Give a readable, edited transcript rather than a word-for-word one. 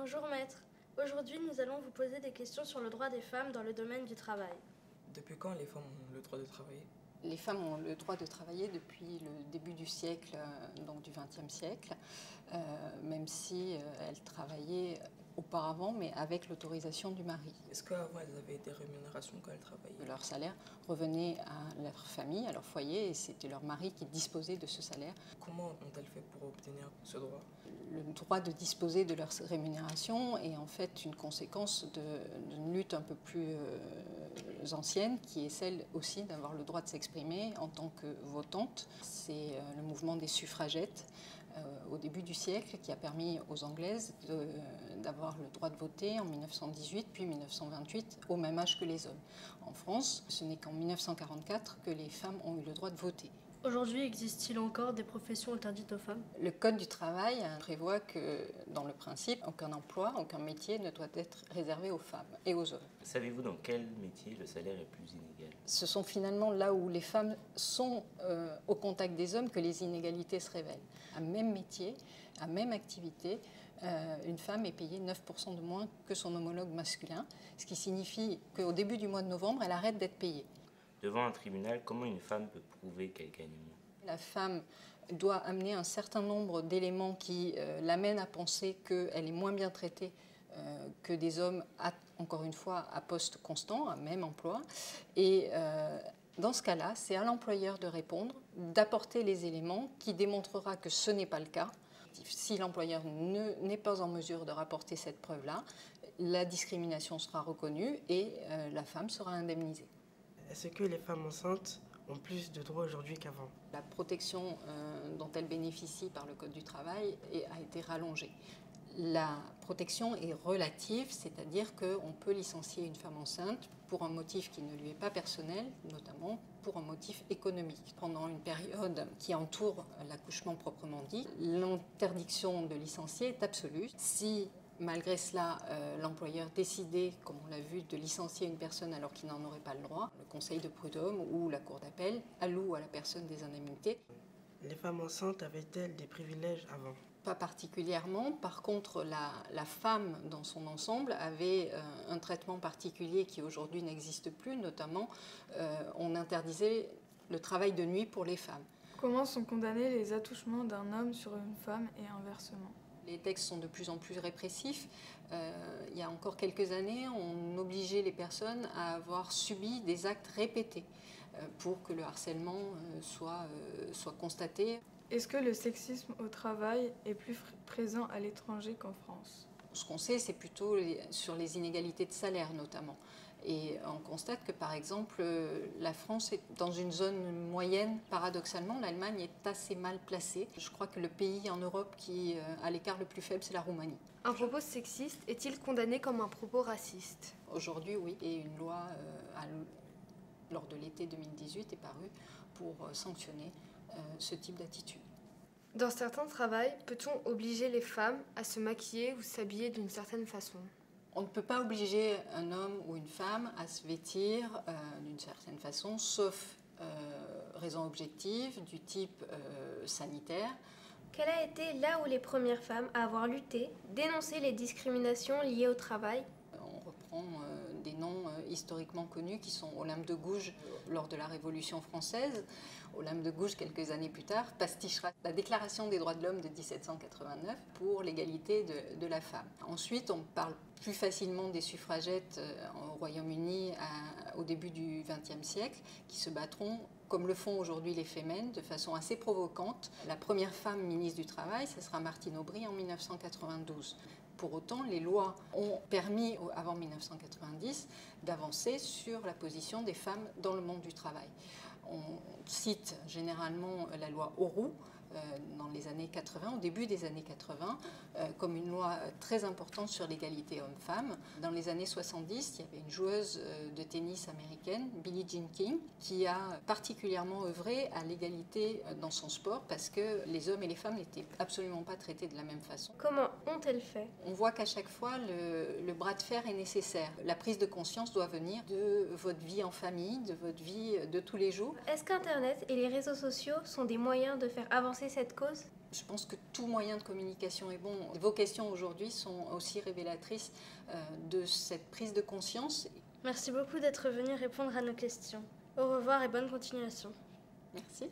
Bonjour maître. Aujourd'hui, nous allons vous poser des questions sur le droit des femmes dans le domaine du travail. Depuis quand les femmes ont le droit de travailler? Les femmes ont le droit de travailler depuis le début du siècle, donc du XXe siècle, même si elles travaillaient auparavant, mais avec l'autorisation du mari. Est-ce qu'avant elles avaient des rémunérations quand elles travaillaient? Leur salaire revenait à leur famille, à leur foyer, et c'était leur mari qui disposait de ce salaire. Comment ont-elles fait pour obtenir ce droit? Le droit de disposer de leur rémunération est en fait une conséquence d'une lutte un peu plus ancienne, qui est celle aussi d'avoir le droit de s'exprimer en tant que votante. C'est le mouvement des suffragettes au début du siècle qui a permis aux Anglaises d'avoir le droit de voter en 1918 puis 1928 au même âge que les hommes. En France, ce n'est qu'en 1944 que les femmes ont eu le droit de voter. Aujourd'hui, existe-t-il encore des professions interdites aux femmes? Le Code du travail prévoit que, dans le principe, aucun emploi, aucun métier ne doit être réservé aux femmes et aux hommes. Savez-vous dans quel métier le salaire est plus inégal? Ce sont finalement là où les femmes sont au contact des hommes que les inégalités se révèlent. Un même métier, à même activité, une femme est payée 9% de moins que son homologue masculin, ce qui signifie qu'au début du mois de novembre, elle arrête d'être payée. Devant un tribunal, comment une femme peut prouver qu'elle gagne moins? La femme doit amener un certain nombre d'éléments qui l'amènent à penser qu'elle est moins bien traitée que des hommes, encore une fois, à poste constant, à même emploi. Et dans ce cas-là, c'est à l'employeur de répondre, d'apporter les éléments qui démontrera que ce n'est pas le cas. Si l'employeur n'est pas en mesure de rapporter cette preuve-là, la discrimination sera reconnue et la femme sera indemnisée. Est-ce que les femmes enceintes ont plus de droits aujourd'hui qu'avant? La protection dont elles bénéficient par le Code du travail a été rallongée. La protection est relative, c'est-à-dire qu'on peut licencier une femme enceinte pour un motif qui ne lui est pas personnel, notamment pour un motif économique. Pendant une période qui entoure l'accouchement proprement dit, l'interdiction de licencier est absolue. Si malgré cela, l'employeur décidait, comme on l'a vu, de licencier une personne alors qu'il n'en aurait pas le droit, le conseil de prud'homme ou la cour d'appel alloue à la personne des indemnités. Les femmes enceintes avaient-elles des privilèges avant? Pas particulièrement. Par contre, la femme dans son ensemble avait un traitement particulier qui aujourd'hui n'existe plus. Notamment, on interdisait le travail de nuit pour les femmes. Comment sont condamnés les attouchements d'un homme sur une femme et inversement? Les textes sont de plus en plus répressifs. Il y a encore quelques années, on obligeait les personnes à avoir subi des actes répétés pour que le harcèlement soit constaté. Est-ce que le sexisme au travail est plus présent à l'étranger qu'en France? Ce qu'on sait, c'est plutôt sur les inégalités de salaire notamment. Et on constate que par exemple, la France est dans une zone moyenne. Paradoxalement, l'Allemagne est assez mal placée. Je crois que le pays en Europe qui a l'écart le plus faible, c'est la Roumanie. Un propos sexiste est-il condamné comme un propos raciste? Aujourd'hui, oui. Et une loi, lors de l'été 2018, est parue pour sanctionner ce type d'attitude. Dans certains travails, peut-on obliger les femmes à se maquiller ou s'habiller d'une certaine façon? On ne peut pas obliger un homme ou une femme à se vêtir d'une certaine façon, sauf raison objective du type sanitaire. Quelle a été là où les premières femmes à avoir lutté, dénoncé les discriminations liées au travail? On reprend des noms historiquement connus qui sont Olympe de Gouges lors de la Révolution française, Olympe de Gouges quelques années plus tard, pastichera la Déclaration des droits de l'homme de 1789 pour l'égalité de la femme. Ensuite, on parle plus facilement des suffragettes au Royaume-Uni au début du XXe siècle qui se battront comme le font aujourd'hui les Femen, de façon assez provocante. La première femme ministre du Travail, ce sera Martine Aubry en 1992. Pour autant, les lois ont permis, avant 1990, d'avancer sur la position des femmes dans le monde du travail. On cite généralement la loi Auroux dans les années 80, au début des années 80, comme une loi très importante sur l'égalité homme-femme. Dans les années 70, il y avait une joueuse de tennis américaine, Billie Jean King, qui a particulièrement œuvré à l'égalité dans son sport parce que les hommes et les femmes n'étaient absolument pas traités de la même façon. Comment ont-elles fait? On voit qu'à chaque fois, le bras de fer est nécessaire. La prise de conscience doit venir de votre vie en famille, de votre vie de tous les jours. Est-ce qu'Internet et les réseaux sociaux sont des moyens de faire avancer cette cause? Je pense que tout moyen de communication est bon. Vos questions aujourd'hui sont aussi révélatrices de cette prise de conscience. Merci beaucoup d'être venu répondre à nos questions. Au revoir et bonne continuation. Merci.